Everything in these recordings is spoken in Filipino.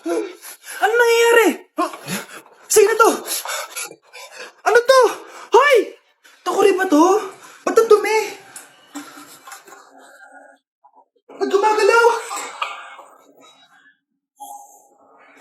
Ano nangyayari? Sino to? Ano to? Hoy! Takuri ba to? Ba't ang dumi? Ba't gumagalaw?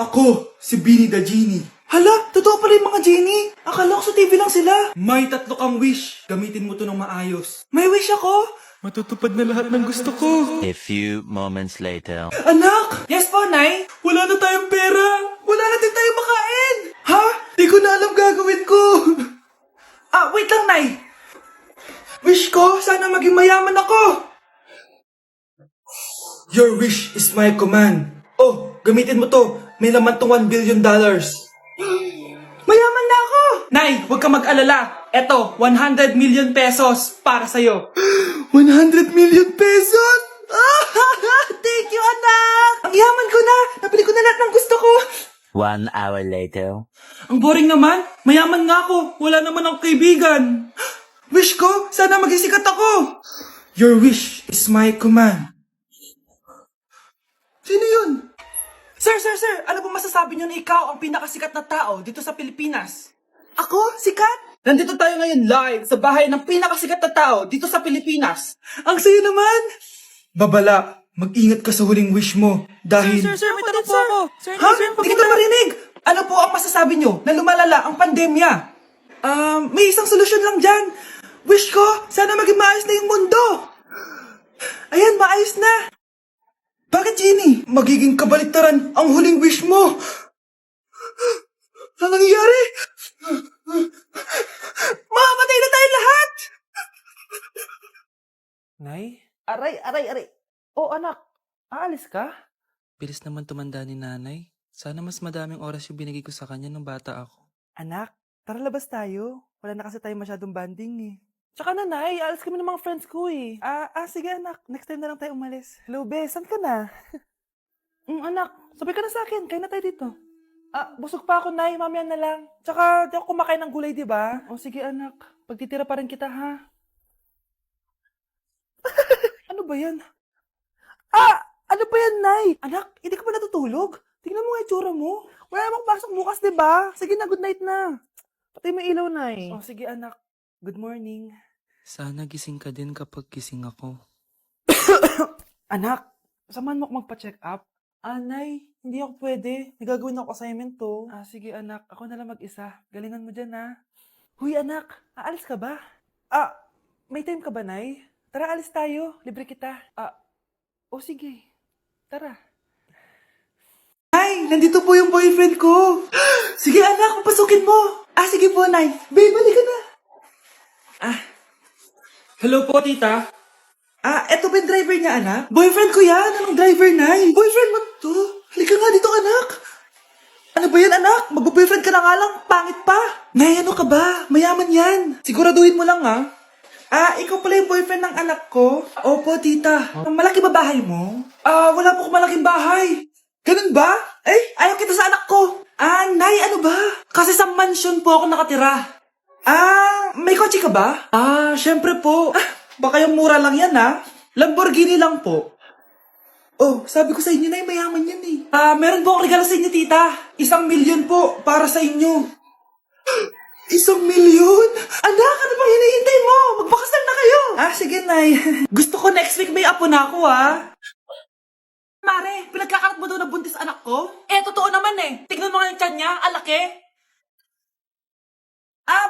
Ako, si Beanie the Genie. Hala, totoo pala yung mga genie. Akala ko sa TV lang sila. May 3 kang wish. Gamitin mo to ng maayos. May wish ako? Matutupad na lahat ng gusto ko. A few moments later. Anak! Yes po, Nay? Wala na tayong pera. Wala na din tayong makain. Ha? Di ko na alam gagawin ko. Wait lang, Nay. Wish ko, sana maging mayaman ako. Your wish is my command. Oh, gamitin mo to. May laman tong $1 billion. Mayaman na ako! Nay, huwag ka mag-alala. Eto, 100 million pesos para sa'yo. 100 million pesos? Thank you, anak! Ang yaman ko na! Nabili ko na lahat ng gusto ko. 1 hour later. Ang boring naman. Mayaman nga ako. Wala naman akong kaibigan. Wish ko, sana maging sikat ako. Your wish is my command. Sino yun? Sir! Ano po masasabi niyo na ikaw ang pinakasikat na tao dito sa Pilipinas? Ako? Sikat? Nandito tayo ngayon live sa bahay ng pinakasikat na tao dito sa Pilipinas. Ang sayo naman! Babala, mag-ingat ka sa huling wish mo dahil... Sir, may tanong po ako. Sir, Ha? Hindi kita marinig! Ano po ang masasabi niyo na lumalala ang pandemya? May isang solusyon lang dyan. Wish ko, sana maging maayos na yung mundo. Ayan, maayos na. Bakit, Genie? Magiging kabaliktaran ang huling wish mo. Ano nangyayari? Mamamatay na tayo lahat! Nay? Aray. Oh, anak. Aalis ka? Bilis naman tumanda ni nanay. Sana mas madaming oras yung binigay ko sa kanya nung bata ako. Anak, tara labas tayo. Wala na kasi tayo masyadong banding eh. Tsaka nanay, aalis kami ng mga friends ko eh. Sige anak. Next time na lang tayo umalis. Hello, be. Saan ka na? Anak, sabay ka na sa akin. Kain na tayo dito. Busog pa ako, nay. Mamaya na lang. Tsaka, di ako kumakain ng gulay, di ba? O sige, anak. Pagtitira pa rin kita, ha? Ano ba yan? Ano ba yan, nay? Anak, hindi ka ba natutulog? Tingnan mo nga itsura mo. Wala namang pasok bukas, di ba? Sige na, good night na. Patay mo ilaw, nay. O sige, anak. Good morning. Sana gising ka din kapag gising ako. Anak, samahan mo ako magpa-check up. Nay, hindi ako pwede. May gagawin ako assignment to. Sige anak, ako na lang mag-isa. Galingan mo dyan ha. Huy anak, aalis ka ba? May time ka ba, Nay? Tara, alis tayo. Libre kita. Sige. Tara. Nay, nandito po yung boyfriend ko. Sige anak, papasukin mo. Sige po, Nay. Babe, balik ka na. Hello po, tita. Eto ba yung driver niya, anak? Boyfriend ko yan. Anong driver, Nay? Boyfriend mo to? Halika nga dito, anak. Ano ba yan, anak? Mag-boyfriend ka na nga lang. Pangit pa. Nay, ano ka ba? Mayaman yan. Siguraduhin mo lang, ha? Ikaw pala yung boyfriend ng anak ko? Opo, tita. Malaki ba bahay mo? Wala po akong malaking bahay. Ganun ba? Ayaw kita sa anak ko. Nay, ano ba? Kasi sa mansion po ako nakatira. May kotse ka ba? Syempre po. Baka yung mura lang yan, ha? Lamborghini lang po. Oh, sabi ko sa inyo na mayaman yan eh. Meron po akong regalo sa inyo, tita. 1 milyon po para sa inyo. 1 milyon? Anak, ano bang hinihintay mo? Magpakasal na kayo. Sige, Nay. Gusto ko next week may apo na ako, ha? Mare, pinagkakalat mo daw na buntis anak ko? Totoo naman eh. Tignan mo nga yung tiyan niya, alaki.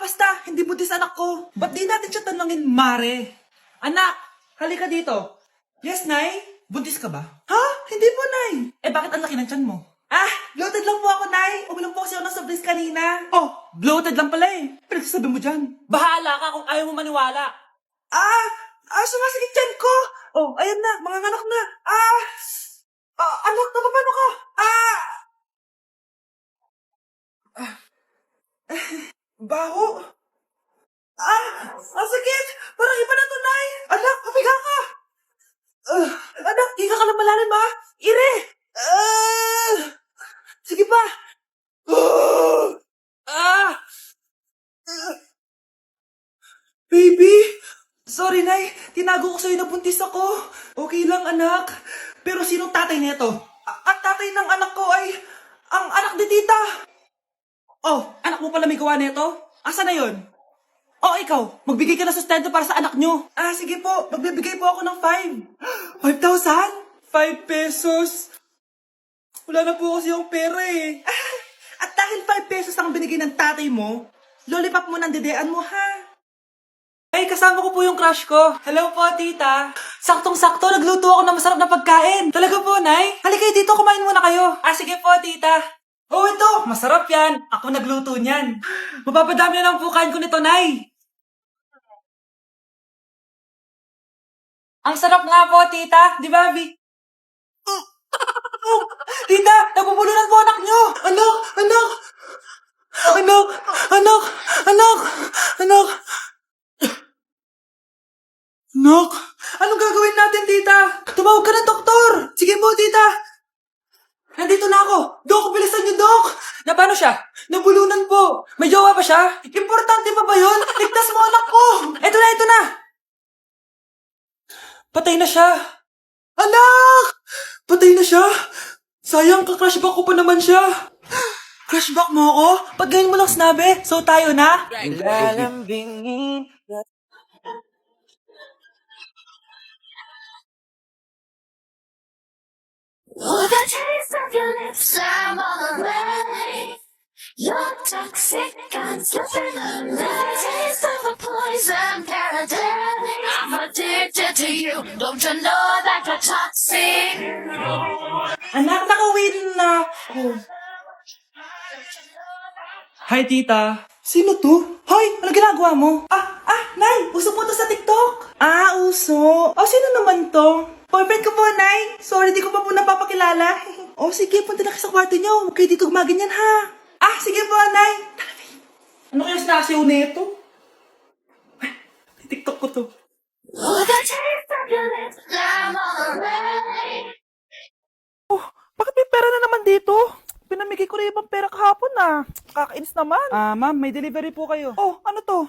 Basta, hindi buntis anak ko. Ba't di natin siya tanongin, Mare? Anak, halika dito. Yes, Nay? Buntis ka ba? Ha? Hindi po, Nay. Bakit ang laki ng tiyan mo? Bloated lang po ako, Nay. Uminom po kasi ako ng soft drinks kanina. Oh, bloated lang pala eh. Pinagsasabi mo dyan. Bahala ka kung ayaw mo maniwala. Sumasakit tiyan ko. Oh, ayan na, mga anak na. Anak, napapano ka? Baho. Sakit. Parang iba na to, Nay. Anak, papiga ka. Anak, higa ka lang malalim, ha? Ire. Sige pa. Baby, sorry, Nay. Tinago ko sa'yo na buntis ako. Okay lang, anak. Pero sinong tatay nito? At tatay ng anak ko ay Ang anak ni tita! Oh, anak mo pala may gawa nito? Asa na yon? Oh, ikaw, magbigay ka na sustento para sa anak nyo. Ah, sige po, magbibigay po ako ng 5. 5,000? 5 pesos? Wala na po kasi yung pera eh. At dahil 5 pesos ang binigay ng tatay mo, lollipop mo ng dedean mo ha. Ay, kasama ko po yung crush ko. Hello po, tita. Saktong-sakto, nagluto ako ng masarap na pagkain. Talaga po, Nay? Halika kayo dito, kumain muna kayo. Ah, sige po, tita. Oh, ito, masarap yan. Ako nagluto niyan. Mapapadami na lang po kain ko nito, Nay. Ang sarap nga po, tita. Di ba, Vi? Tita, nabubulunan po anak nyo. Anak, anak. Anak, anak, anak, anak. Anak, anong gagawin natin, tita? Tumawag ka ng doktor. Sige po, tita. Nandito na ako. Dok, bilisan niyo, Dok. Na paano siya? Nabulunan po. May jowa pa siya? Importante pa ba yun? Ligtas mo anak ko. Ito na, ito na. Patay na siya. Anak! Patay na siya. Sayang, ka-crushback ko pa naman siya. Crushback mo ako? Pag ganyan mo lang sinabi, so tayo na? Lalambingin. Oh, the taste of your lips, I'm on the way. You're toxic, I'm slipping away. The taste of a poison paradise. I'm addicted to you. Don't you know that you're toxic? Anak, nakawin na ako. Hi, tita. Sino to? Hoy, ano ginagawa mo? Nay, uso po to sa TikTok. Ah, uso. Sino naman to? Boyfriend ko po, Nay. Sorry, di ko pa po napapakilala. Sige, punta na kayo sa kwarto niyo. Huwag kayo dito gumaganyan, ha? Sige po, Nay. Tara, Nay. Ano kaya sinasiyaw nito? TikTok ko to. Oh, the taste of your lips, I'm on the way. Bakit may pera na naman dito? Pinamigay ko na ibang pera kahapon na. Kakainis naman. Ma'am, may delivery po kayo. Oh, ano to?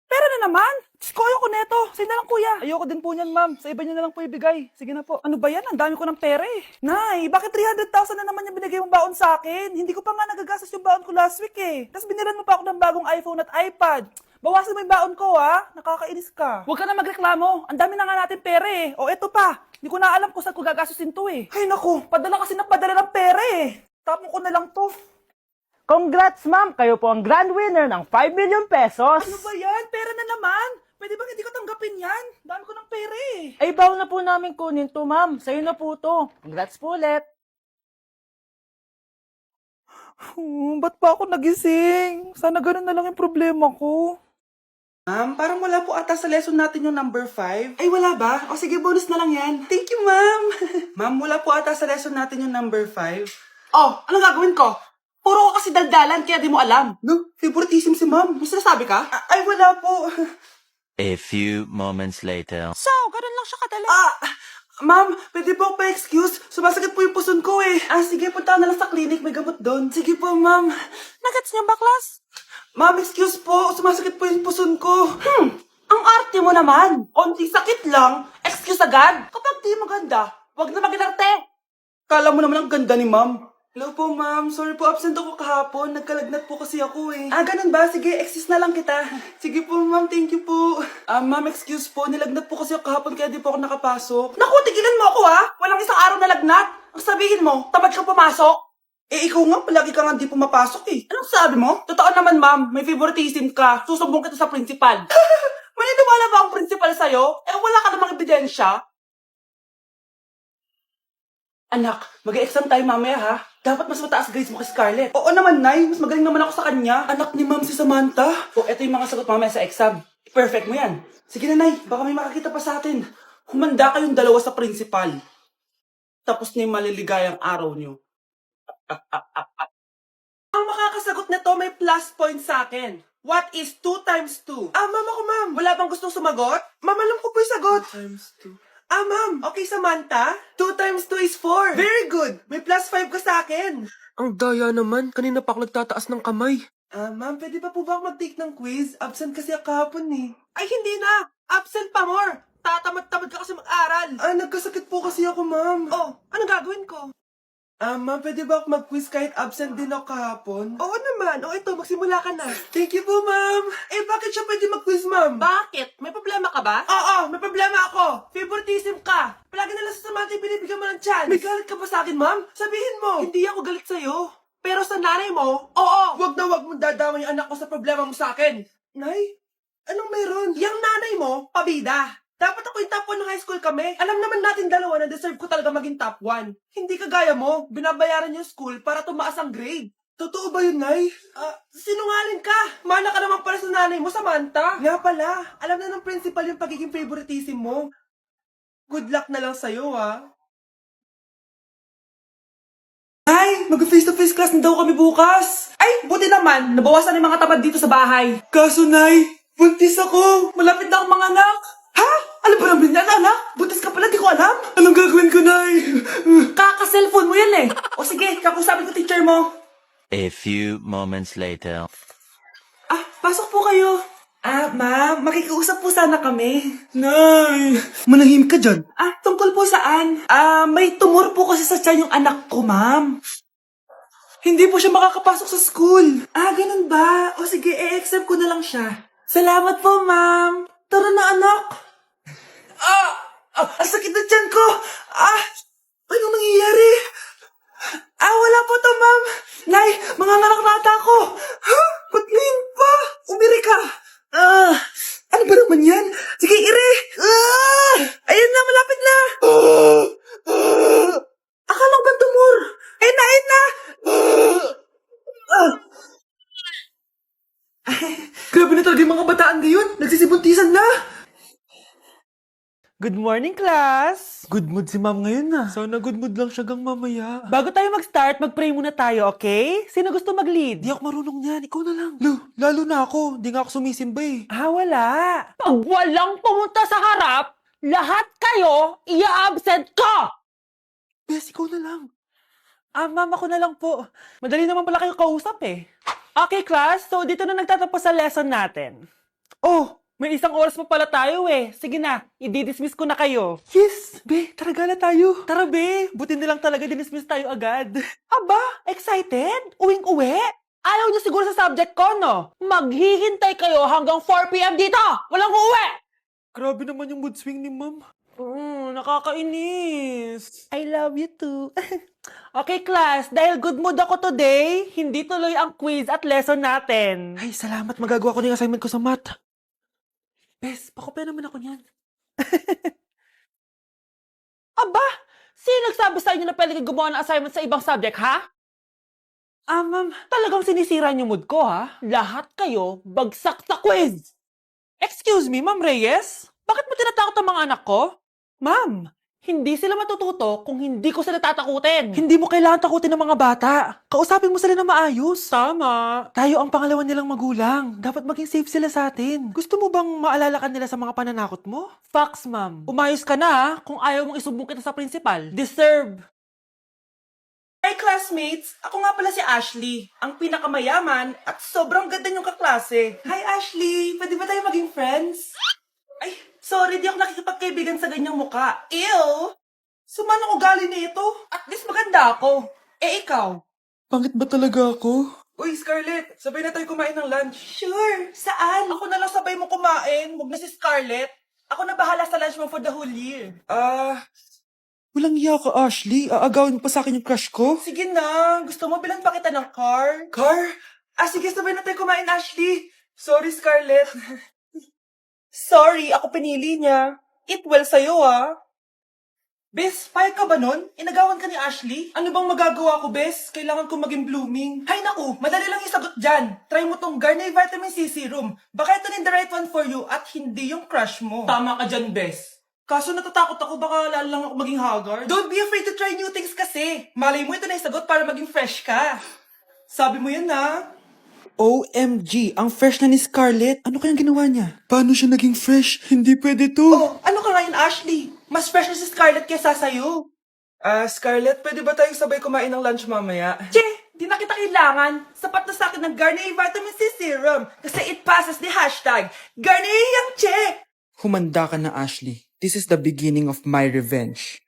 Pera na naman? Diyos ko, ayoko neto. Sa'yo na lang, kuya. Ayoko din po niyan, ma'am. Sa iba niyo na lang po ibigay. Sige na po. Ano ba yan? Ang dami ko ng pera eh. Nay, bakit 300,000 na naman yung binigay mong baon sa akin? Hindi ko pa nga nagagastos yung baon ko last week eh. Tapos binilan mo pa ako ng bagong iPhone at iPad. Bawasan mo yung baon ko, ha? Nakakainis ka. Huwag ka na magreklamo. Ang dami na nga natin pera eh. O eto pa. Hindi ko na alam kung saan ko gagastusin to eh. Ay naku, padala kasi ng padala ng pera eh. Tapon ko na lang to. Congrats, ma'am! Kayo po ang grand winner ng 5 million pesos. Ano ba yan? Pera na naman. Pwede ba hindi ko tanggapin yan? Dami ko ng pera eh. Ay, bawal na po namin kunin to, ma'am. Sa'yo na po to. Congrats po ulit. Ba't pa ako nagising? Sana ganun na lang yung problema ko. Ma'am, parang wala po ata sa lesson natin yung number 5. Ay, wala ba? Sige, bonus na lang yan. Thank you, ma'am. Ma'am, wala po ata sa lesson natin yung number 5. Anong gagawin ko? Puro ko kasi daldalan, kaya di mo alam. No, favoritism si ma'am. May sinasabi ka? Ay, wala po. A few moments later. So, ganun lang siya kadali. Ma'am, pwede po ako pa-excuse? Sumasakit po yung puson ko eh. Sige, punta ka na lang sa clinic. May gamot doon. Sige po, ma'am. Nagets niyo ba, class? Ma'am, excuse po. Sumasakit po yung puson ko. Ang arte mo naman. Onting sakit lang. Excuse agad. Kapag di maganda, wag na mag-inarte. Kala mo naman ang ganda ni ma'am. Hello po, ma'am. Sorry po, absent ako kahapon. Nagkalagnat po kasi ako eh. Ganun ba? Sige, excuse na lang kita. Sige po, ma'am. Thank you po. Ma'am, excuse po. Nilagnat po kasi ako kahapon kaya di po ako nakapasok. Naku, tigilan mo ako ha. Walang isang araw na lagnat. Ang sabihin mo, tamad ka pumasok. Ikaw nga, palagi ka nga di pumapasok eh. Anong sabi mo? Totoo naman, ma'am. May favoritism ka. Susumbong kita sa principal. May dumala ba ang principal sa'yo? Wala ka namang ebidensya. Anak, mag-exam tayo mamaya ha. Dapat mas mataas grades mo kay Scarlett. Oo naman, Nay. Mas magaling naman ako sa kanya. Anak ni ma'am si Samantha. Ito yung mga sagot mamaya sa exam. Perfect mo yan. Sige na, Nay. Baka may makakita pa sa atin. Humanda kayong dalawa sa principal. Tapos na yung maliligayang araw nyo. Ang makakasagot nito may plus point sa akin. What is 2 times 2? Ma'am ako, ma'am. Wala bang gustong sumagot? Ma'am, alam ko po yung sagot. 2 times 2. Ma'am. Okay, Samantha. 2 times 2 is 4. Very good. May plus 5 ka sa akin. Ang daya naman. Kanina pa ako nagtataas ng kamay. Ma'am, pwede pa po ba ako mag-take ng quiz? Absent kasi ako kahapon eh. Ay, hindi na. Absent pa more. Tatamad-tamad ka kasi mag-aral. Nagkasakit po kasi ako, ma'am. Ano gagawin ko? Ma'am, pwede ba ako mag-quiz kahit absent din ako kahapon? Oo naman. O ito, magsimula ka na. Thank you po, ma'am. Eh, bakit siya pwede mag-quiz, ma'am? Bakit? May problema ka ba? Oo, may problema ako. Favoritism ka. Palagi na lang sa samantay binibigyan mo ng chance. May galit ka ba sa akin, ma'am? Sabihin mo. Hindi ako galit sa'yo. Pero sa nanay mo, oo. Wag na wag mong dadama yung anak ko sa problema mo sa akin. Nay, anong meron? Yang nanay mo, pabida. Dapat ako yung top 1 ng high school kami. Alam naman natin dalawa na deserve ko talaga maging top 1. Hindi kagaya mo, binabayaran yung school para tumaas ang grade. Totoo ba yun, Nay? Sinungaling ka. Mana ka naman pala sa nanay mo, Samantha. Nga pala, alam na ng principal yung pagiging favoritism mo. Good luck na lang sa'yo, ha? Ay, mag-face-to-face class na daw kami bukas. Ay, buti naman, nabawasan yung mga tamad dito sa bahay. Kaso, Nay, buntis ako. Malapit na akong mga anak. Ha? Alam ba naman yan, anak? Buntis ka pala, di ko alam. Anong gagawin ko, Nay? Kaka-cellphone mo yan eh. O sige, kakusapin ko teacher mo. A few moments later. Pasok po kayo. Ma'am, makikiusap po sana kami. Nay, manahimik ka dyan. Tungkol po saan? May tumor po kasi sa tiyan yung anak ko, ma'am. Hindi po siya makakapasok sa school. Ganun ba? O sige, i-accept ko na lang siya. Salamat po, ma'am. Tara na, anak. Ang sakit na tiyan ko. Anong nangyayari? Wala po to, ma'am. Nay, manganganak na ata ako. Ba't ngayon pa? Umiri ka. Ano ba naman yan? Sige, ire. Ayun na, malapit na. Akala ko ba tumor? Ayun na. Grabe na talaga yung mga bataan ngayon. Nagsisibuntisan na. Good morning, class! Good mood si ma'am ngayon na. Sana good mood lang siya gang mamaya. Bago tayo mag-start, mag-pray muna tayo, okay? Sino gusto mag-lead? Di ako marunong yan. Ikaw na lang. Lalo na ako. Di nga ako sumisimba eh. Wala. Pag walang pumunta sa harap, lahat kayo, iya-absent ko! Bes, ikaw na lang. Ma'am, ako na lang po. Madali naman pala kayo kausap eh. Okay, class. So, dito na nagtatapos sa lesson natin. Oh, may isang oras pa pala tayo eh. Sige na, i-dismiss ko na kayo. Yes! Be, tara gala tayo. Tara be, buti nilang talaga dinismiss tayo agad. Aba, excited? Uwing-uwi? Ayaw niyo siguro sa subject ko, no? Maghihintay kayo hanggang 4 p.m. dito! Walang uuwi! Grabe naman yung mood swing ni ma'am. Nakakainis. I love you too. Okay, class. Dahil good mood ako today, hindi tuloy ang quiz at lesson natin. Ay, salamat. Magagawa ko na yung assignment ko sa math. Bes, pakopya naman ako niyan. Aba, sino nagsabi sa inyo na pwede kayo gumawa ng assignment sa ibang subject, ha? Ma'am. Talagang sinisira niyo mood ko, ha? Lahat kayo bagsak sa quiz! Excuse me, Ma'am Reyes? Bakit mo tinatakot ang mga anak ko? Ma'am, hindi sila matututo kung hindi ko sila tatakutin. Hindi mo kailangan takutin ng mga bata. Kausapin mo sila na maayos. Tama. Tayo ang pangalawa nilang magulang. Dapat maging safe sila sa atin. Gusto mo bang maalala ka nila sa mga pananakot mo? Facts, ma'am. Umayos ka na, ha? Kung ayaw mong isumbong kita sa principal. Deserve. Hi, classmates! Ako nga pala si Ashley, ang pinakamayaman at sobrang ganda niyong kaklase. Hi, Ashley! Pwede ba tayo maging friends? Ay, sorry, di ako nakikipagkaibigan sa ganyang muka. Ew! Sumanong ugali na ito. At least maganda ako. Ikaw? Pangit ba talaga ako? Uy, Scarlett, sabay na tayo kumain ng lunch. Sure, saan? Ako na lang sabay mo kumain, huwag na si Scarlett. Ako na bahala sa lunch mo for the whole year. Walang iya ka, Ashley. Aagawin mo pa sa akin yung crush ko? Sige na, gusto mo bilan pa kita ng car? Car? Sige, sabay na tayo kumain, Ashley. Sorry, Scarlett. Sorry, ako pinili niya. Eat well sa'yo, Bes, payag ka ba nun? Inagawan ka ni Ashley? Ano bang magagawa ko, Bes? Kailangan ko maging blooming. Hay naku, madali lang yung sagot dyan. Try mo tong Garnier Vitamin C Serum. Baka ito din the right one for you at hindi yung crush mo. Tama ka dyan, Bes. Kaso natatakot ako baka lalo lang ako maging haggard. Don't be afraid to try new things kasi. Malay mo ito na yung sagot para maging fresh ka. Sabi mo yan, OMG, ang fresh na ni Scarlett. Ano kayang ginawa niya? Paano siya naging fresh? Hindi pwede to. Oh, ano ka ngayon, Ashley? Mas fresh na si Scarlett kesa sa'yo. Scarlett, pwede ba tayong sabay kumain ng lunch mamaya? Che, di na kita kailangan. Sapat na sa akin ng Garnier Vitamin C Serum. Kasi it passes the hashtag Garnier yang che. Humanda ka na, Ashley. This is the beginning of my revenge.